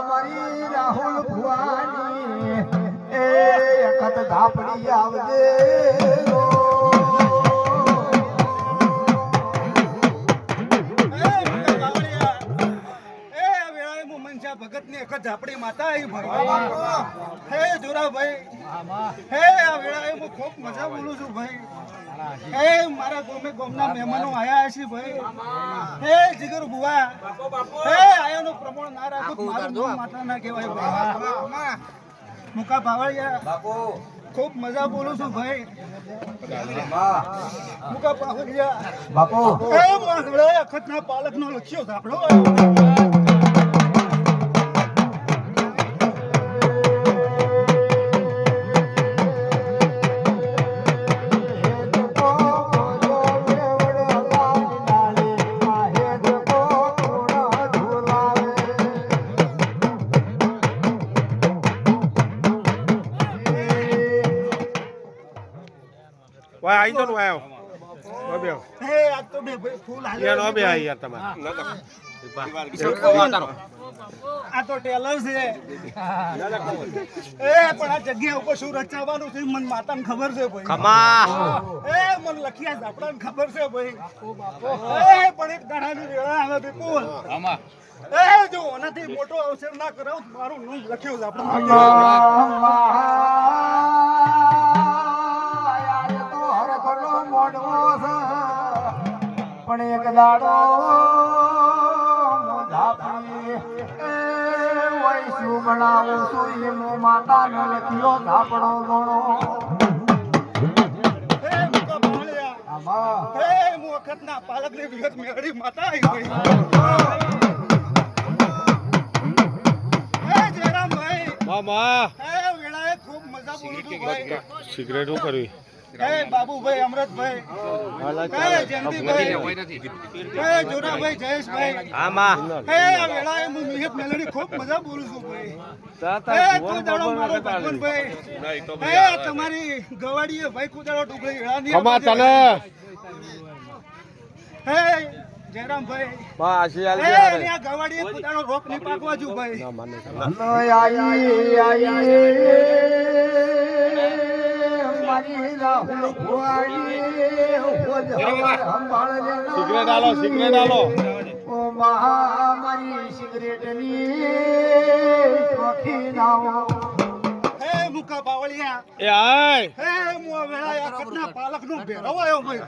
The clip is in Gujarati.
મારી રાહુલ ભુવાની એ અખત ધાપડી આવજે ભગત ની અખત ઝાપડી માતા આવી ભાઈ હે જોરાભાઈ હે આ વેળાએ હું ખૂબ મજા બોલું છું ભાઈ હે મારા ગોમના મહેમાનો આયા છે ભાઈ હે જીગર બુવા હે આયાનું પ્રમાણ ના રાખો મારું નામ માતા ના કહેવાય ભાઈ મુકા ભાવળિયા બાપુ ખૂબ મજા બોલું છું ભાઈ મુકા ભાવળિયા બાપુ હે મારા અખત ના પાલક નો લખ્યો ઝાપડો વાય આઈ તો વાયો ઓબે હે આ તો બે ફૂલ હાલે યાર ઓબે આઈ યાર તમાર આ તો ટેલર છે એ પણ આ જગ્યા ઉપર શું રચાવવાનું છે મને માતાને ખબર છે ભાઈ ખમા એ મને લખિયા ઝાપડાને ખબર છે ભાઈ એ પણ એક દાડાની વેળા આવે વિપુલ આમાં એ જો ઓનાથી મોટો અવસર ના કરાવ મારું નામ લખ્યો ઝાપડા પણ એક દાડો ધાપડી એ વૈસુ બનાવું છું એનો માતાનો લખ્યો ધાપડો ગણો હે મુકા ભાળ્યા હે મુ વખતના પાલકની વિગત મેળી માતા આવી હે જયરામભાઈ મામા હે વેળાએ ખૂબ મજા બોલું છું ભાઈ સિગરેટ હું કરવી હે બાબુભાઈ અમૃતભાઈ હે જયંતિભાઈ હે જોરાભાઈ જયેશભાઈ આમાં હે આ વેળાએ હું મિહિત મેલડી ખૂબ મજા બોલું છું ભાઈ હે કુદાડો મારો ભગવાનભાઈ હે તમારી ગવાડીએ ભાઈ કુદાડો ટુકડી વેળાની ખમા તને હે જયરામભાઈ બા આશી આલ હે એની આ ગવાડીએ કુદાડો રોક ની પાકવા જો ભાઈ ના માને મારી રાહુલ ભુવાની સિગરેટ આલો સિગરેટ આલો ઓ મહા મારી સિગરેટની શોખીન આવો હે મુકા બાવળિયા એ આય હે મુ વેળાએ આ કટના પાલક નો ભેરવાયો ભાઈ